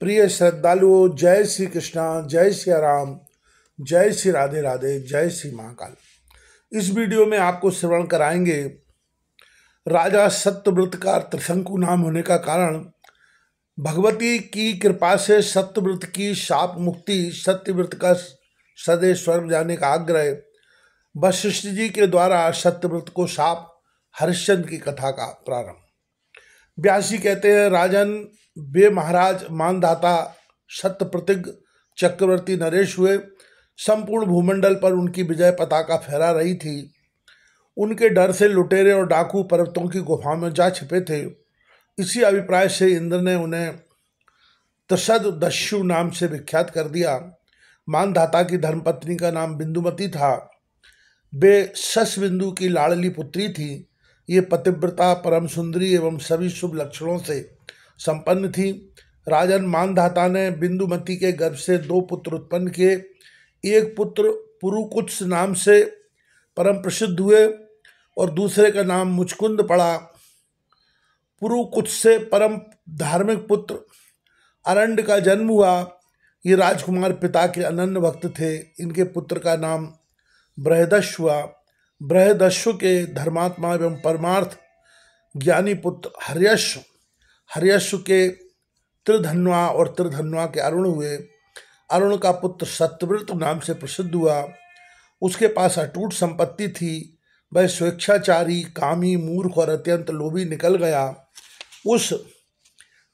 प्रिय श्रद्धालुओं, जय श्री कृष्णा, जय श्री राम, जय श्री राधे राधे, जय श्री महाकाल। इस वीडियो में आपको श्रवण कराएंगे राजा सत्यव्रत का त्रिशंकु नाम होने का कारण, भगवती की कृपा से सत्यव्रत की शाप मुक्ति, सत्यव्रत का सदैव स्वर्ग जाने का आग्रह, वशिष्ठ जी के द्वारा सत्यव्रत को शाप, हरिश्चंद्र की कथा का प्रारंभ। व्यासी कहते हैं, राजन वे महाराज मानधाता सत्यप्रतिज्ञ चक्रवर्ती नरेश हुए। संपूर्ण भूमंडल पर उनकी विजय पताका फहरा रही थी। उनके डर से लुटेरे और डाकू पर्वतों की गुफाओं में जा छिपे थे। इसी अभिप्राय से इंद्र ने उन्हें त्रिशदस्यु नाम से विख्यात कर दिया। मानधाता की धर्मपत्नी का नाम बिंदुमती था। वे शशबिंदु की लाडली पुत्री थी। ये पतिव्रता, परम सुंदरी एवं सभी शुभ लक्षणों से संपन्न थी। राजन मानधाता ने बिंदुमती के गर्भ से 2 पुत्र उत्पन्न किए। एक पुत्र पुरुकुत्स नाम से परम प्रसिद्ध हुए और दूसरे का नाम मुचकुंद पड़ा। पुरुकुत्स से परम धार्मिक पुत्र अरंड का जन्म हुआ। ये राजकुमार पिता के अनन्य भक्त थे। इनके पुत्र का नाम बृहदस्यु हुआ। बृहदस्यु के धर्मात्मा एवं परमार्थ ज्ञानी पुत्र हर्यश्व, हर्यश्व के त्रिधन्वा और त्रिधन्वा के अरुण हुए। अरुण का पुत्र सत्यव्रत नाम से प्रसिद्ध हुआ। उसके पास अटूट संपत्ति थी। वह स्वेच्छाचारी, कामी, मूर्ख और अत्यंत लोभी निकल गया। उस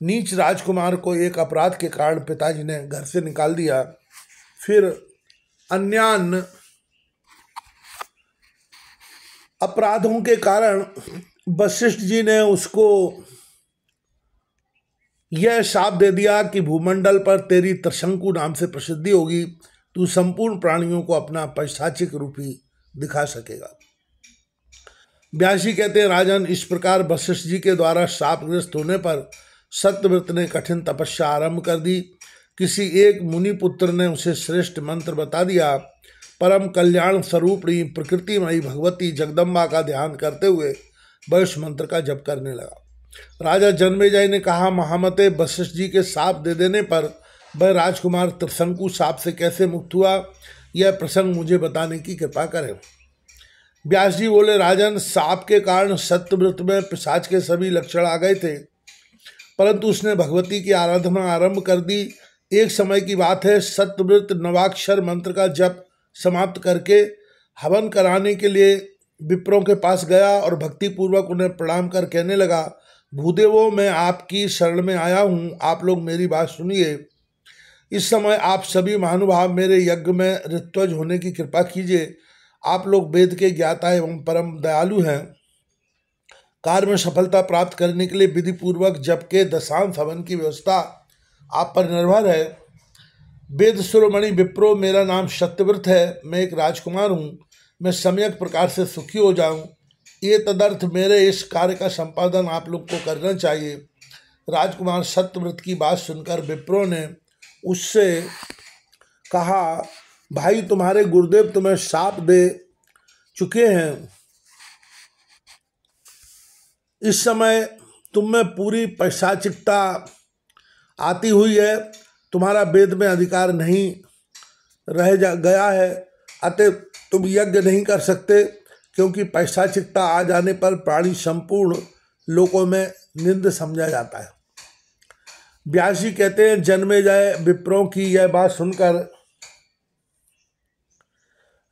नीच राजकुमार को एक अपराध के कारण पिताजी ने घर से निकाल दिया। फिर अन्यान्य अपराधों के कारण वशिष्ठ जी ने उसको यह शाप दे दिया कि भूमंडल पर तेरी त्रिशंकु नाम से प्रसिद्धि होगी। तू संपूर्ण प्राणियों को अपना पैशाचिक रूपी दिखा सकेगा। व्यासी कहते हैं, राजन इस प्रकार वशिष्ठ जी के द्वारा शापग्रस्त होने पर सत्यव्रत ने कठिन तपस्या आरंभ कर दी। किसी एक मुनि पुत्र ने उसे श्रेष्ठ मंत्र बता दिया। परम कल्याण स्वरूपणी प्रकृतिमयी भगवती जगदम्बा का ध्यान करते हुए वह उस मंत्र का जप करने लगा। राजा जन्मेजय ने कहा, महामते, वशिष्ठ जी के शाप दे देने पर वह राजकुमार त्रिशंकु शाप से कैसे मुक्त हुआ, यह प्रसंग मुझे बताने की कृपा करें। व्यास जी बोले, राजन, शाप के कारण सत्यव्रत में पिशाच के सभी लक्षण आ गए थे, परंतु उसने भगवती की आराधना आरंभ कर दी। एक समय की बात है, सत्यव्रत नवाक्षर मंत्र का जप समाप्त करके हवन कराने के लिए विप्रों के पास गया और भक्तिपूर्वक उन्हें प्रणाम कर कहने लगा, भूदेवों, मैं आपकी शरण में आया हूँ, आप लोग मेरी बात सुनिए। इस समय आप सभी महानुभाव मेरे यज्ञ में ऋत्विज होने की कृपा कीजिए। आप लोग वेद के ज्ञाता एवं परम दयालु हैं। कार्य में सफलता प्राप्त करने के लिए विधि पूर्वक जप के दशांश हवन की व्यवस्था आप पर निर्भर है। वेद शिरोमणि विप्रो, मेरा नाम सत्यव्रत है। मैं एक राजकुमार हूँ। मैं सम्यक प्रकार से सुखी हो जाऊँ, ये तदर्थ मेरे इस कार्य का संपादन आप लोग को करना चाहिए। राजकुमार सत्यव्रत की बात सुनकर विप्रो ने उससे कहा, भाई, तुम्हारे गुरुदेव तुम्हें शाप दे चुके हैं। इस समय तुम में पूरी पैशाचिकता आती हुई है। तुम्हारा वेद में अधिकार नहीं रह गया है, अतः तुम यज्ञ नहीं कर सकते, क्योंकि पैशाचिकता आ जाने पर प्राणी संपूर्ण लोकों में निंद समझा जाता है। व्यासी कहते हैं, जन्मेजय विप्रों की यह बात सुनकर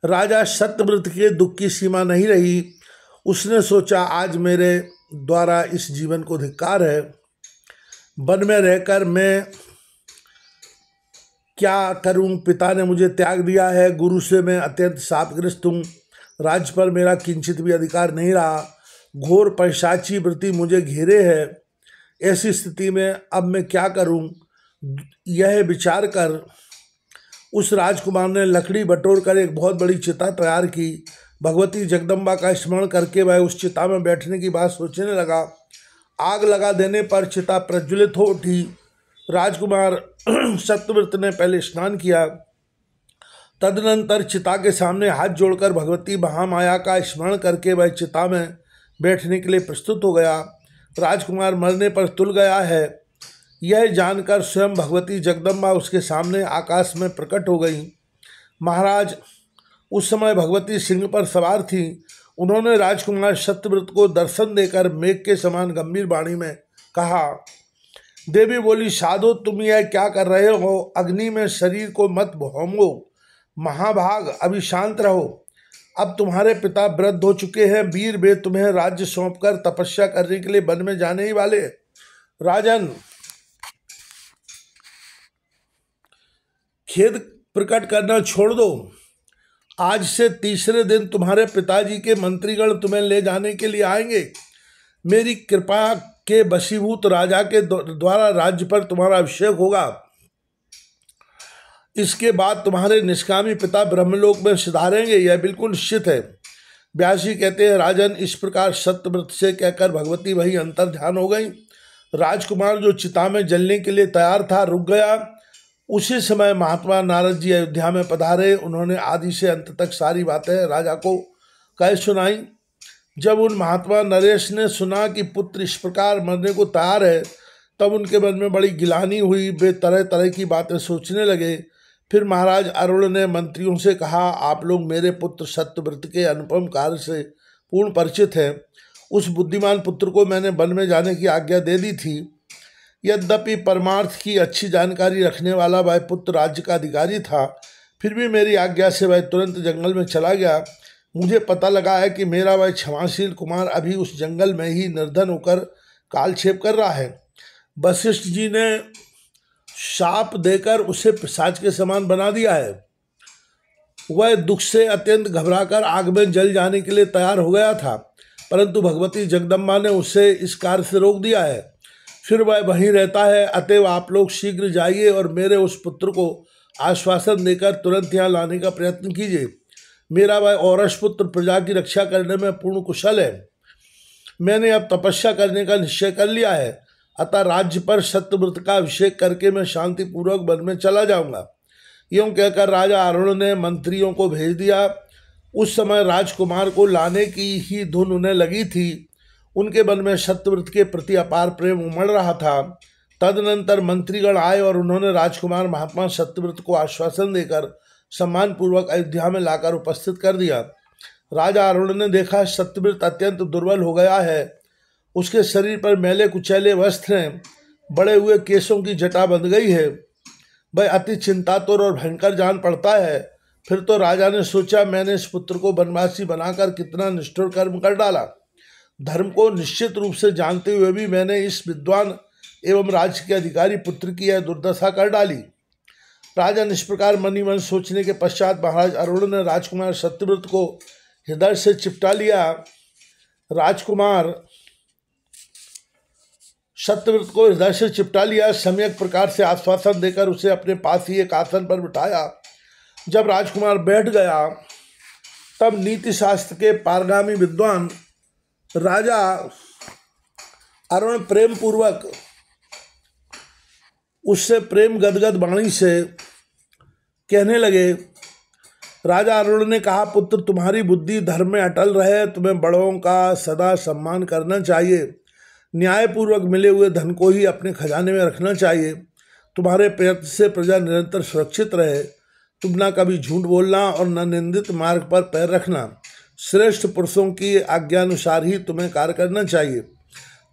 राजा सत्यव्रत के दुख की सीमा नहीं रही। उसने सोचा, आज मेरे द्वारा इस जीवन को धिक्कार है। वन में रहकर मैं क्या करूं? पिता ने मुझे त्याग दिया है। गुरु से मैं अत्यंत शापग्रस्त हूँ। राज्य पर मेरा किंचित भी अधिकार नहीं रहा। घोर पैशाची वृत्ति मुझे घेरे है। ऐसी स्थिति में अब मैं क्या करूं? यह विचार कर उस राजकुमार ने लकड़ी बटोर कर एक बहुत बड़ी चिता तैयार की। भगवती जगदम्बा का स्मरण करके वह उस चिता में बैठने की बात सोचने लगा। आग लगा देने पर चिता प्रज्वलित हो उठी। राजकुमार सत्यव्रत ने पहले स्नान किया। तदनंतर चिता के सामने हाथ जोड़कर भगवती महामाया का स्मरण करके वह चिता में बैठने के लिए प्रस्तुत हो गया। राजकुमार मरने पर तुल गया है। यह जानकर स्वयं भगवती जगदम्बा उसके सामने आकाश में प्रकट हो गई। महाराज, उस समय भगवती सिंह पर सवार थी। उन्होंने राजकुमार सत्यव्रत को दर्शन देकर मेघ के समान गंभीर वाणी में कहा। देवी बोली, साधो, तुम यह क्या कर रहे हो? अग्नि में शरीर को मत भोंगो। महाभाग, अभी शांत रहो। अब तुम्हारे पिता वृद्ध हो चुके हैं। वीर, वे तुम्हें राज्य सौंपकर तपस्या करने के लिए वन में जाने ही वाले। राजन, खेद प्रकट करना छोड़ दो। आज से तीसरे दिन तुम्हारे पिताजी के मंत्रीगण तुम्हें ले जाने के लिए आएंगे। मेरी कृपा के वशीभूत राजा के द्वारा राज्य पर तुम्हारा अभिषेक होगा। इसके बाद तुम्हारे निष्कामी पिता ब्रह्मलोक में सिधारेंगे, यह बिल्कुल निश्चित है। व्यासी कहते हैं, राजन, इस प्रकार सत्यव्रत से कहकर भगवती वही अंतर ध्यान हो गई। राजकुमार जो चिता में जलने के लिए तैयार था रुक गया। उसी समय महात्मा नारद जी अयोध्या में पधारे। उन्होंने आदि से अंत तक सारी बातें राजा को कह सुनाई। जब उन महात्मा नरेश ने सुना कि पुत्र इस प्रकार मरने को तैयार है, तब उनके मन में बड़ी गिलानी हुई। वे तरह तरह की बातें सोचने लगे। फिर महाराज अरुण ने मंत्रियों से कहा, आप लोग मेरे पुत्र सत्यव्रत के अनुपम कार्य से पूर्ण परिचित हैं। उस बुद्धिमान पुत्र को मैंने वन में जाने की आज्ञा दे दी थी। यद्यपि परमार्थ की अच्छी जानकारी रखने वाला वह पुत्र राज्य का अधिकारी था, फिर भी मेरी आज्ञा से वह तुरंत जंगल में चला गया। मुझे पता लगा है कि मेरा वह क्षमाशील कुमार अभी उस जंगल में ही निर्धन होकर कालक्षेप कर रहा है। वशिष्ठ जी ने शाप देकर उसे पिशाच के समान बना दिया है। वह दुख से अत्यंत घबराकर आग में जल जाने के लिए तैयार हो गया था, परंतु भगवती जगदम्बा ने उसे इस कार्य से रोक दिया है। फिर वह वहीं रहता है। अतएव आप लोग शीघ्र जाइए और मेरे उस पुत्र को आश्वासन देकर तुरंत यहाँ लाने का प्रयत्न कीजिए। मेरा वह औरस पुत्र प्रजा की रक्षा करने में पूर्ण कुशल है। मैंने अब तपस्या करने का निश्चय कर लिया है, अतः राज्य पर सत्यव्रत का अभिषेक करके मैं शांतिपूर्वक वन में चला जाऊंगा। यूँ कहकर राजा अरुण ने मंत्रियों को भेज दिया। उस समय राजकुमार को लाने की ही धुन उन्हें लगी थी। उनके मन में सत्यव्रत के प्रति अपार प्रेम उमड़ रहा था। तदनंतर मंत्रीगण आए और उन्होंने राजकुमार महात्मा सत्यव्रत को आश्वासन देकर सम्मानपूर्वक अयोध्या में लाकर उपस्थित कर दिया। राजा अरुण ने देखा सत्यव्रत अत्यंत दुर्बल हो गया है। उसके शरीर पर मैले कुचैले वस्त्र हैं, बड़े हुए केशों की जटा बंध गई है। वह अति चिंतातुर और भयंकर जान पड़ता है। फिर तो राजा ने सोचा, मैंने इस पुत्र को वनवासी बनाकर कितना निष्ठुर कर्म कर डाला। धर्म को निश्चित रूप से जानते हुए भी मैंने इस विद्वान एवं राज्य के अधिकारी पुत्र की यह दुर्दशा कर डाली। राजन, इस प्रकार मन ही मन सोचने के पश्चात महाराज अरुण ने राजकुमार सत्यव्रत को हृदय से चिपटा लिया। राजकुमार सत्यव्रत को हृदय से चिपटा लिया। सम्यक प्रकार से आश्वासन देकर उसे अपने पास ही एक आसन पर बिठाया। जब राजकुमार बैठ गया, तब नीति शास्त्र के पारगामी विद्वान राजा अरुण प्रेम पूर्वक उससे प्रेम गदगद वाणी से कहने लगे। राजा अरुण ने कहा, पुत्र, तुम्हारी बुद्धि धर्म में अटल रहे। तुम्हें बड़ों का सदा सम्मान करना चाहिए। न्यायपूर्वक मिले हुए धन को ही अपने खजाने में रखना चाहिए। तुम्हारे प्रयत्न से प्रजा निरंतर सुरक्षित रहे। तुम ना कभी झूठ बोलना और न निंदित मार्ग पर पैर रखना। श्रेष्ठ पुरुषों की आज्ञानुसार ही तुम्हें कार्य करना चाहिए।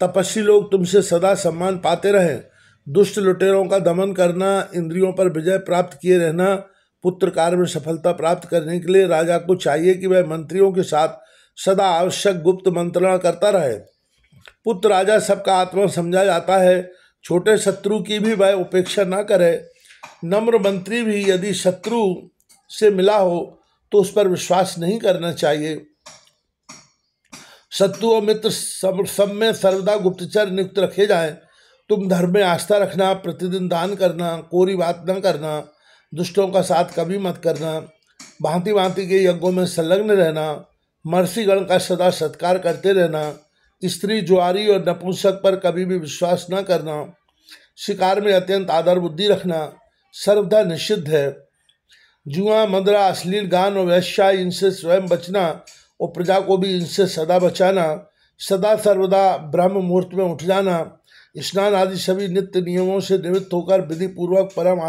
तपस्वी लोग तुमसे सदा सम्मान पाते रहें। दुष्ट लुटेरों का दमन करना, इंद्रियों पर विजय प्राप्त किए रहना। पुत्र कार्य में सफलता प्राप्त करने के लिए राजा को चाहिए कि वह मंत्रियों के साथ सदा आवश्यक गुप्त मंत्रणा करता रहे। पुत्र राजा सबका आत्मा समझा जाता है। छोटे शत्रु की भी वह उपेक्षा न करे। नम्र मंत्री भी यदि शत्रु से मिला हो तो उस पर विश्वास नहीं करना चाहिए। शत्रु और मित्र सब में सर्वदा गुप्तचर नियुक्त रखे जाएं। तुम धर्म में आस्था रखना, प्रतिदिन दान करना, कोरी बात न करना, दुष्टों का साथ कभी मत करना, भांति भांति के यज्ञों में संलग्न रहना, महर्षिगण का सदा सत्कार करते रहना, स्त्री जुआरी और नपुंसक पर कभी भी विश्वास न करना, शिकार में अत्यंत आदर बुद्धि रखना सर्वदा निषिद्ध है। जुआ, मदरा, अश्लील गान और वैश्या, इनसे स्वयं बचना और प्रजा को भी इनसे सदा बचाना। सदा सर्वदा ब्रह्म मुहूर्त में उठ जाना, स्नान आदि सभी नित्य नियमों से निवृत्त होकर विधि पूर्वक परम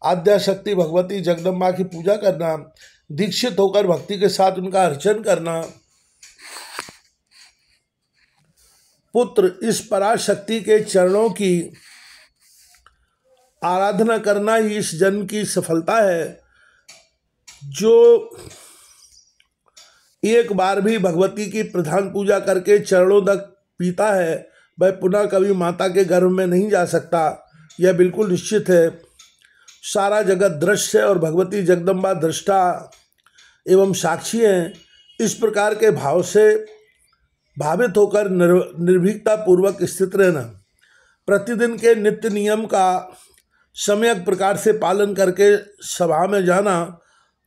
आद्या शक्ति भगवती जगदम्बा की पूजा करना, दीक्षित होकर भक्ति के साथ उनका अर्चन करना। पुत्र, इस पराशक्ति के चरणों की आराधना करना ही इस जन्म की सफलता है। जो एक बार भी भगवती की प्रधान पूजा करके चरणों तक पीता है, वह पुनः कभी माता के गर्भ में नहीं जा सकता, यह बिल्कुल निश्चित है। सारा जगत दृश्य और भगवती जगदम्बा दृष्टा एवं साक्षी हैं। इस प्रकार के भाव से भावित होकर निर्भीकता पूर्वक स्थित रहना, प्रतिदिन के नित्य नियम का सम्यक प्रकार से पालन करके सभा में जाना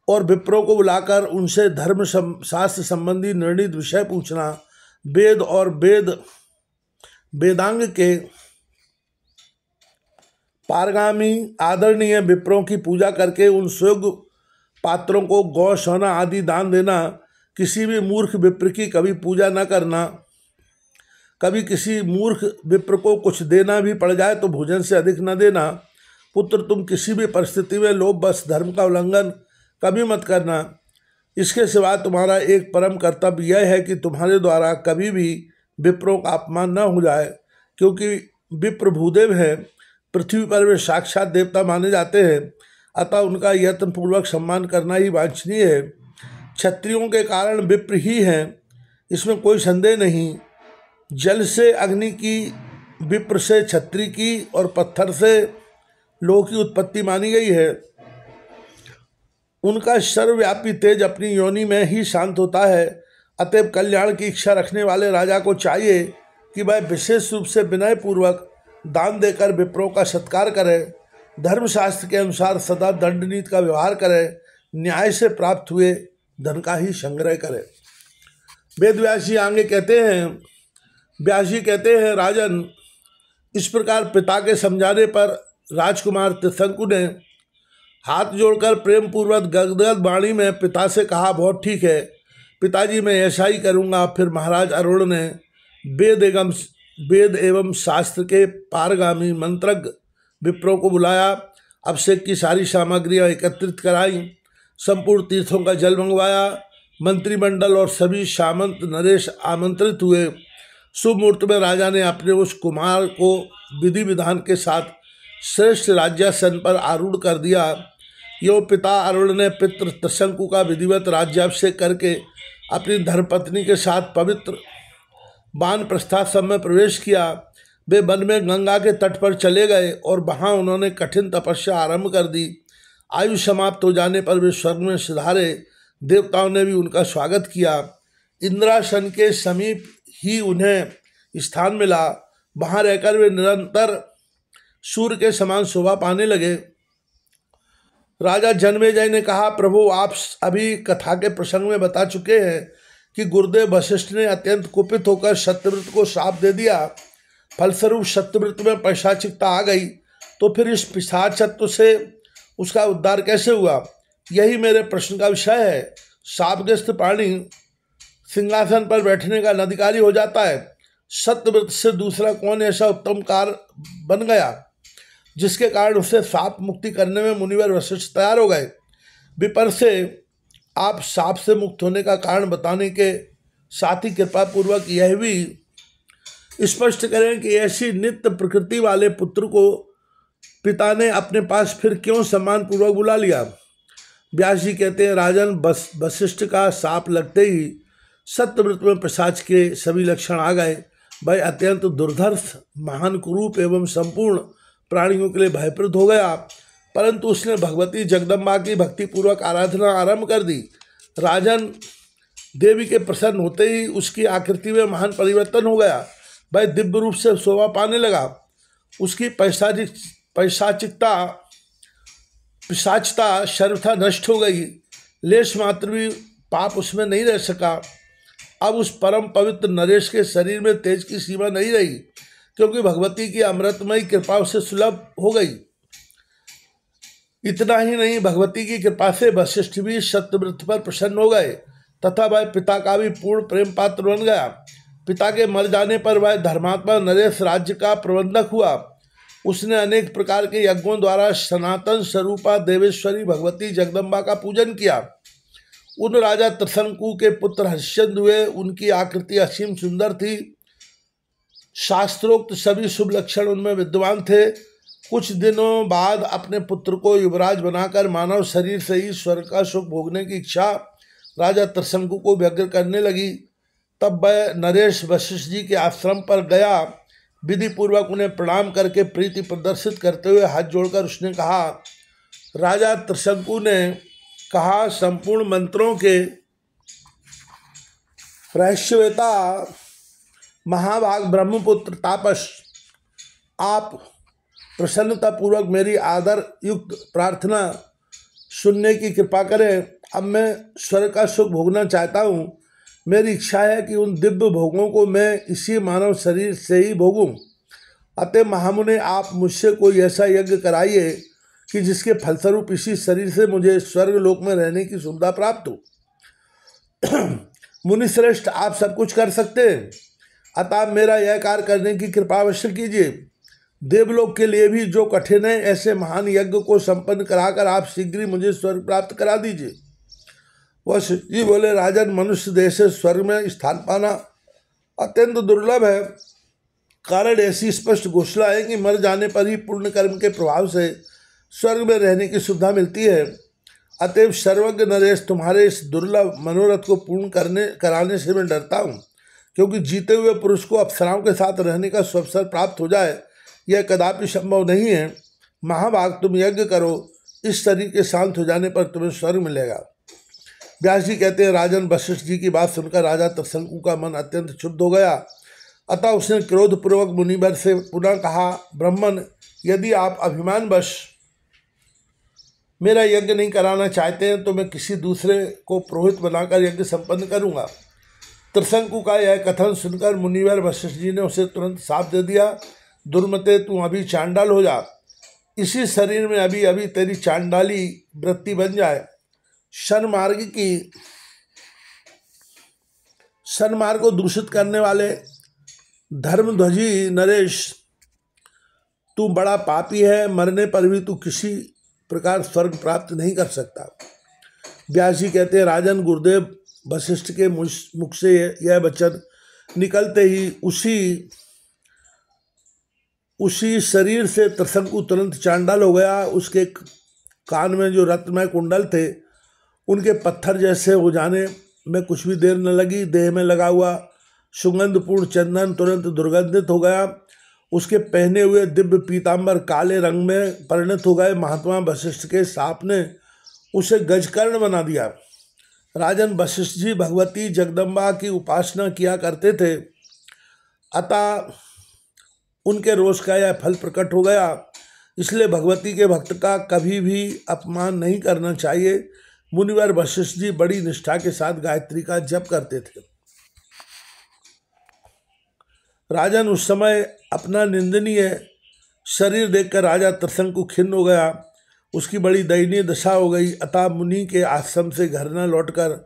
और विप्रों को बुलाकर उनसे धर्म शास्त्र संबंधी निर्णीत विषय पूछना, वेद और वेदांग के पारगामी आदरणीय विप्रों की पूजा करके उन सुयोग्य पात्रों को गौ सोना आदि दान देना, किसी भी मूर्ख विप्र की कभी पूजा न करना, कभी किसी मूर्ख विप्र को कुछ देना भी पड़ जाए तो भोजन से अधिक न देना। पुत्र, तुम किसी भी परिस्थिति में लोभ बस धर्म का उल्लंघन कभी मत करना। इसके सिवा तुम्हारा एक परम कर्तव्य यह है कि तुम्हारे द्वारा कभी भी विप्रों का अपमान न हो जाए, क्योंकि विप्र भूदेव हैं, पृथ्वी पर वे साक्षात देवता माने जाते हैं, अतः उनका यत्नपूर्वक सम्मान करना ही वांछनीय है। क्षत्रियों के कारण विप्र ही हैं, इसमें कोई संदेह नहीं। जल से अग्नि की, विप्र से क्षत्रि की और पत्थर से लोह की उत्पत्ति मानी गई है। उनका सर्वव्यापी तेज अपनी योनि में ही शांत होता है। अतएव कल्याण की इच्छा रखने वाले राजा को चाहिए कि वह विशेष रूप से विनय पूर्वक दान देकर विप्रों का सत्कार करे, धर्मशास्त्र के अनुसार सदा दंडनीति का व्यवहार करे, न्याय से प्राप्त हुए धन का ही संग्रह करे। वेद व्यासी आगे कहते हैं, व्यासी कहते हैं, राजन, इस प्रकार पिता के समझाने पर राजकुमार त्रिशंकु ने हाथ जोड़कर प्रेम पूर्वक गदगद वाणी में पिता से कहा, बहुत ठीक है पिताजी, मैं ऐसा ही करूँगा। फिर महाराज अरुण ने वेद एवं शास्त्र के पारगामी मंत्रज्ञ विप्रों को बुलाया, अभिषेक की सारी सामग्रियाँ एकत्रित कराई, संपूर्ण तीर्थों का जल मंगवाया, मंत्रिमंडल और सभी सामंत नरेश आमंत्रित हुए। शुभ मुहूर्त में राजा ने अपने उस कुमार को विधि विधान के साथ श्रेष्ठ राज्यासन पर आरूढ़ कर दिया। यो पिता अरुण ने पितृ त्रिशंकु का विधिवत राज्याभिषेक करके अपनी धर्मपत्नी के साथ पवित्र वानप्रस्थाश्रम में प्रवेश किया। वे वन में गंगा के तट पर चले गए और वहाँ उन्होंने कठिन तपस्या आरंभ कर दी। आयु समाप्त हो जाने पर वे स्वर्ग में सिधारे। देवताओं ने भी उनका स्वागत किया। इंद्रासन के समीप ही उन्हें स्थान मिला। वहाँ रहकर वे निरंतर सूर्य के समान शोभा पाने लगे। राजा जन्मेजय ने कहा, प्रभु, आप अभी कथा के प्रसंग में बता चुके हैं कि गुरुदेव वशिष्ठ ने अत्यंत कुपित होकर सत्यव्रत को शाप दे दिया। फलस्वरूप सत्यव्रत में पैशाचिकता आ गई, तो फिर इस पिशाचत्व से उसका उद्धार कैसे हुआ? यही मेरे प्रश्न का विषय है। शापग्रस्त प्राणी सिंहासन पर बैठने का अनधिकारी हो जाता है। सत्यव्रत से दूसरा कौन ऐसा उत्तम कार्य बन गया जिसके कारण उसे शाप मुक्ति करने में मुनिवर वशिष्ठ तैयार हो गए? विपर से आप शाप से मुक्त होने का कारण बताने के साथ ही कृपा पूर्वक यह भी स्पष्ट करें कि ऐसी नित्य प्रकृति वाले पुत्र को पिता ने अपने पास फिर क्यों सम्मान पूर्वक बुला लिया? व्यास जी कहते हैं, राजन, वशिष्ठ का शाप लगते ही सत्यव्रत में पिशाच के सभी लक्षण आ गए। वह अत्यंत दुर्धर्ष, महान कुरूप एवं संपूर्ण प्राणियों के लिए भयप्रद हो गया। परंतु उसने भगवती जगदम्बा की भक्तिपूर्वक आराधना आरंभ कर दी। राजन, देवी के प्रसन्न होते ही उसकी आकृति में महान परिवर्तन हो गया। वह दिव्य रूप से शोभा पाने लगा। उसकी पिशाचता सर्वथा नष्ट हो गई। लेश मात्र भी पाप उसमें नहीं रह सका। अब उस परम पवित्र नरेश के शरीर में तेज की सीमा नहीं रही, क्योंकि भगवती की अमृतमयी कृपा उसे सुलभ हो गई। इतना ही नहीं, भगवती की कृपा से वशिष्ठ भी सत्यव्रत पर प्रसन्न हो गए तथा वह पिता का भी पूर्ण प्रेम पात्र बन गया। पिता के मर जाने पर वह धर्मात्मा नरेश राज्य का प्रबंधक हुआ। उसने अनेक प्रकार के यज्ञों द्वारा सनातन स्वरूपा देवेश्वरी भगवती जगदम्बा का पूजन किया। उन राजा त्रिशंकु के पुत्र हरिश्चंद्र हुए। उनकी आकृति असीम सुंदर थी। शास्त्रोक्त सभी शुभ लक्षण उनमें विद्यमान थे। कुछ दिनों बाद अपने पुत्र को युवराज बनाकर मानव शरीर से ही स्वर्ग का सुख भोगने की इच्छा राजा त्रिशंकु को व्यग्र करने लगी। तब वह नरेश वशिष्ठ जी के आश्रम पर गया। विधि पूर्वक उन्हें प्रणाम करके प्रीति प्रदर्शित करते हुए हाथ जोड़कर उसने कहा, राजा त्रिशंकु ने कहा, संपूर्ण मंत्रों के रहस्यवेता महाभाग ब्रह्मपुत्र तापस, आप प्रसन्नतापूर्वक मेरी आदर युक्त प्रार्थना सुनने की कृपा करें। अब मैं स्वर्ग का सुख भोगना चाहता हूँ। मेरी इच्छा है कि उन दिव्य भोगों को मैं इसी मानव शरीर से ही भोगूं। अतः महामुने, आप मुझसे कोई ऐसा यज्ञ कराइए कि जिसके फलस्वरूप इसी शरीर से मुझे स्वर्ग लोक में रहने की सुविधा प्राप्त हो। मुनिश्रेष्ठ, आप सब कुछ कर सकते हैं, अतः मेरा यह कार्य करने की कृपा अवश्य कीजिए। देवलोक के लिए भी जो कठिन है, ऐसे महान यज्ञ को संपन्न कराकर आप शीघ्र ही मुझे स्वर्ग प्राप्त करा दीजिए। वशिष्ठ जी बोले, राजन, मनुष्य देह से स्वर्ग में स्थान पाना अत्यंत दुर्लभ है। कारण ऐसी स्पष्ट घोषणा है कि मर जाने पर ही पुण्य कर्म के प्रभाव से स्वर्ग में रहने की सुविधा मिलती है। अतएव सर्वज्ञ नरेश, तुम्हारे इस दुर्लभ मनोरथ को पूर्ण कराने से मैं डरता हूँ, क्योंकि जीते हुए पुरुष को अप्सराओं के साथ रहने का अवसर प्राप्त हो जाए, यह कदापि संभव नहीं है। महाभाग, तुम यज्ञ करो, इस शरीर के शांत हो जाने पर तुम्हें स्वर्ग मिलेगा। व्यास जी कहते हैं, राजन, वशिष्ठ जी की बात सुनकर राजा त्रिशंकु का मन अत्यंत क्षुब्ध हो गया। अतः उसने क्रोधपूर्वक मुनिवर से पुनः कहा, ब्राह्मण, यदि आप अभिमानवश मेरा यज्ञ नहीं कराना चाहते हैं तो मैं किसी दूसरे को पुरोहित बनाकर यज्ञ संपन्न करूंगा। त्रिशंकु का यह कथन सुनकर मुनिवर वशिष्ठ जी ने उसे तुरंत साप दे दिया, दुर्मते, तू अभी चांडाल हो जा। इसी शरीर में अभी अभी तेरी चांडाली वृत्ति बन जाए। सन्मार्ग को दूषित करने वाले धर्मध्वजी नरेश, तू बड़ा पापी है। मरने पर भी तू किसी प्रकार स्वर्ग प्राप्त नहीं कर सकता। व्यास जी कहते हैं, राजन, गुरुदेव वशिष्ठ के मुख से यह वचन निकलते ही उसी शरीर से त्रिशंकु तुरंत चांडाल हो गया। उसके कान में जो रत्नमय कुंडल थे, उनके पत्थर जैसे हो जाने में कुछ भी देर न लगी। देह में लगा हुआ सुगंधपूर्ण चंदन तुरंत दुर्गंधित हो गया। उसके पहने हुए दिव्य पीताम्बर काले रंग में परिणत हो गए। महात्मा वशिष्ठ के साप ने उसे गजकर्ण बना दिया। राजन, वशिष्ठ जी भगवती जगदम्बा की उपासना किया करते थे, अतः उनके रोष का यह फल प्रकट हो गया। इसलिए भगवती के भक्त का कभी भी अपमान नहीं करना चाहिए। मुनिवर वशिष्ठ जी बड़ी निष्ठा के साथ गायत्री का जप करते थे। राजन, उस समय अपना निंदनीय शरीर देखकर राजा त्रिशंकु खिन्न हो गया। उसकी बड़ी दयनीय दशा हो गई। अतः मुनि के आश्रम से घर न लौटकर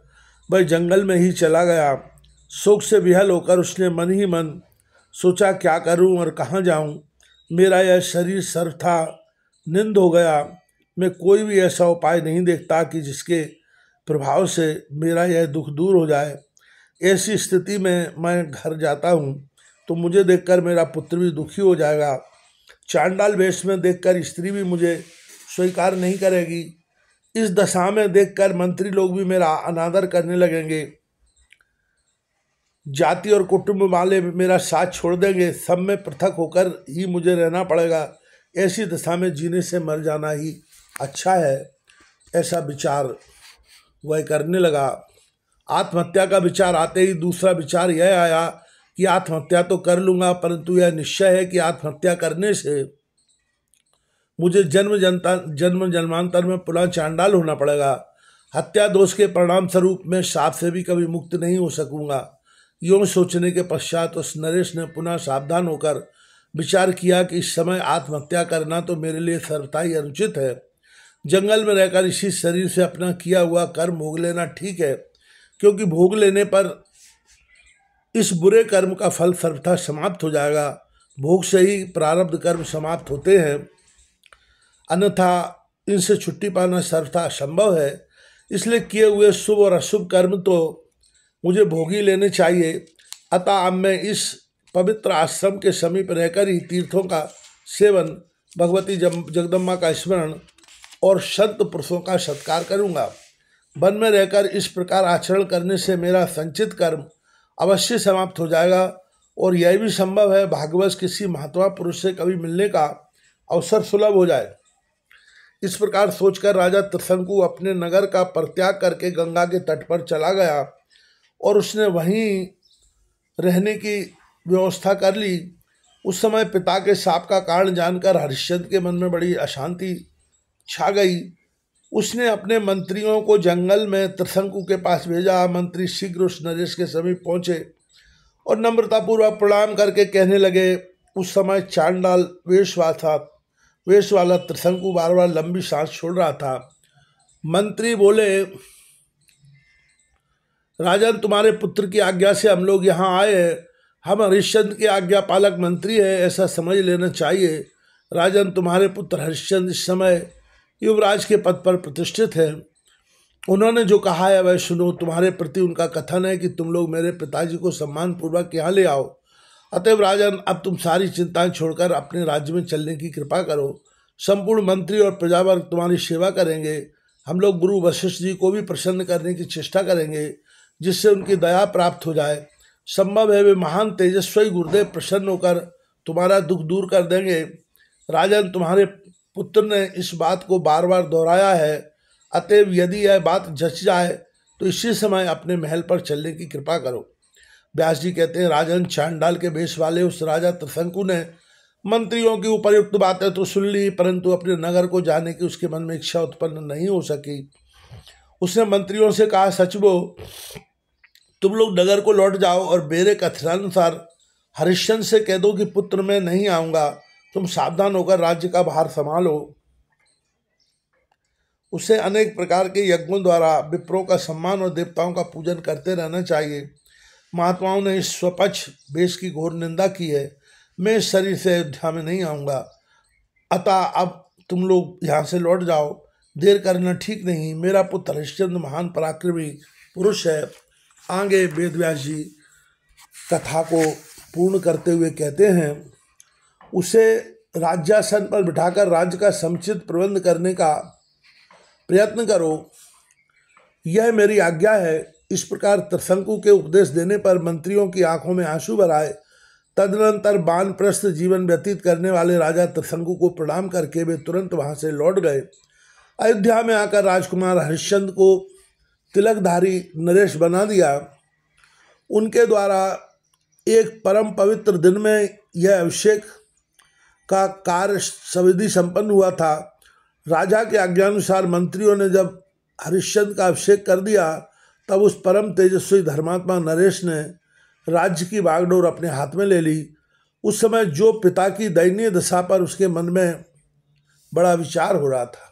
वह जंगल में ही चला गया। शोक से विहल होकर उसने मन ही मन सोचा, क्या करूं और कहाँ जाऊं। मेरा यह शरीर सर्वथा निंद हो गया। मैं कोई भी ऐसा उपाय नहीं देखता कि जिसके प्रभाव से मेरा यह दुख दूर हो जाए। ऐसी स्थिति में मैं घर जाता हूँ तो मुझे देखकर मेरा पुत्र भी दुखी हो जाएगा। चांडाल वेश में देखकर स्त्री भी मुझे स्वीकार नहीं करेगी। इस दशा में देखकर मंत्री लोग भी मेरा अनादर करने लगेंगे। जाति और कुटुंब वाले मेरा साथ छोड़ देंगे। सब में पृथक होकर ही मुझे रहना पड़ेगा। ऐसी दशा में जीने से मर जाना ही अच्छा है। ऐसा विचार वह करने लगा। आत्महत्या का विचार आते ही दूसरा विचार यह आया कि आत्महत्या तो कर लूँगा, परंतु यह निश्चय है कि आत्महत्या करने से मुझे जन्म जन्मांतर में पुनः चांडाल होना पड़ेगा। हत्या दोष के परिणाम स्वरूप मैं शाप से भी कभी मुक्त नहीं हो सकूँगा। यूँ सोचने के पश्चात उस नरेश ने पुनः सावधान होकर विचार किया कि इस समय आत्महत्या करना तो मेरे लिए सर्वथा ही अनुचित है। जंगल में रहकर इसी शरीर से अपना किया हुआ कर्म भोग लेना ठीक है, क्योंकि भोग लेने पर इस बुरे कर्म का फल सर्वथा समाप्त हो जाएगा। भोग से ही प्रारब्ध कर्म समाप्त होते हैं, अन्यथा इनसे छुट्टी पाना सर्वथा असंभव है। इसलिए किए हुए शुभ और अशुभ कर्म तो मुझे भोग ही लेने चाहिए। अतः अब मैं इस पवित्र आश्रम के समीप रहकर ही तीर्थों का सेवन, भगवती जगदम्बा का स्मरण और संत पुरुषों का सत्कार करूँगा। वन में रहकर इस प्रकार आचरण करने से मेरा संचित कर्म अवश्य समाप्त हो जाएगा और यह भी संभव है भाग्यवश किसी महात्मा पुरुष से कभी मिलने का अवसर सुलभ हो जाए। इस प्रकार सोचकर राजा त्रिशंकु अपने नगर का परित्याग करके गंगा के तट पर चला गया और उसने वहीं रहने की व्यवस्था कर ली। उस समय पिता के शाप का कारण जानकर हरिश्चंद्र के मन में बड़ी अशांति छा गई। उसने अपने मंत्रियों को जंगल में त्रिशंकु के पास भेजा। मंत्री शीघ्र उस नरेश के समीप पहुंचे और नम्रतापूर्वक प्रणाम करके कहने लगे। उस समय चांडाल वेश वाला त्रिशंकु बार बार लंबी सांस छोड़ रहा था। मंत्री बोले, राजन, तुम्हारे पुत्र की आज्ञा से हम लोग यहाँ आए हैं। हम हरिश्चंद्र के आज्ञा पालक मंत्री है, ऐसा समझ लेना चाहिए। राजन, तुम्हारे पुत्र हरिश्चंद्र इस समय युवराज के पद पर प्रतिष्ठित है। उन्होंने जो कहा है वह सुनो। तुम्हारे प्रति उनका कथन है कि तुम लोग मेरे पिताजी को सम्मान पूर्वक यहाँ ले आओ। अतएव राजन, अब तुम सारी चिंताएं छोड़कर अपने राज्य में चलने की कृपा करो। संपूर्ण मंत्री और प्रजावर्ग तुम्हारी सेवा करेंगे। हम लोग गुरु वशिष्ठ जी को भी प्रसन्न करने की चेष्टा करेंगे, जिससे उनकी दया प्राप्त हो जाए। संभव है वे महान तेजस्वी गुरुदेव प्रसन्न होकर तुम्हारा दुख दूर कर देंगे। राजन, तुम्हारे पुत्र ने इस बात को बार बार दोहराया है। अतएव यदि यह बात जच जाए तो इसी समय अपने महल पर चलने की कृपा करो। व्यास जी कहते हैं, राजन, चांडाल के भेष वाले उस राजा त्रिशंकु ने मंत्रियों की उपर्युक्त बातें तो सुन ली, परंतु अपने नगर को जाने की उसके मन में इच्छा उत्पन्न नहीं हो सकी। उसने मंत्रियों से कहा, सचिवो, तुम लोग नगर को लौट जाओ और मेरे कथनानुसार हरिश्चंद्र से कह दो कि पुत्र मैं नहीं आऊँगा। तुम सावधान होकर राज्य का भार संभालो। उसे अनेक प्रकार के यज्ञों द्वारा विप्रों का सम्मान और देवताओं का पूजन करते रहना चाहिए। महात्माओं ने इस स्वपक्ष वेश की घोर निंदा की है। मैं इस शरीर से अयोध्या में नहीं आऊँगा। अतः अब तुम लोग यहाँ से लौट जाओ। देर करना ठीक नहीं। मेरा पुत्र हरिश्चंद्र महान पराक्रमी पुरुष है। आगे वेदव्यास जी कथा को पूर्ण करते हुए कहते हैं, उसे राज्यासन पर बिठाकर राज्य का समुचित प्रबंध करने का प्रयत्न करो, यह मेरी आज्ञा है। इस प्रकार त्रिशंकु के उपदेश देने पर मंत्रियों की आंखों में आंसू भर आए। तदनंतर वानप्रस्थ जीवन व्यतीत करने वाले राजा त्रिशंकु को प्रणाम करके वे तुरंत वहां से लौट गए। अयोध्या में आकर राजकुमार हरिश्चंद्र को तिलकधारी नरेश बना दिया। उनके द्वारा एक परम पवित्र दिन में यह अभिषेक का कार्य सविधि संपन्न हुआ था। राजा के आज्ञानुसार मंत्रियों ने जब हरिश्चंद्र का अभिषेक कर दिया, तब उस परम तेजस्वी धर्मात्मा नरेश ने राज्य की बागडोर अपने हाथ में ले ली। उस समय जो पिता की दयनीय दशा पर उसके मन में बड़ा विचार हो रहा था,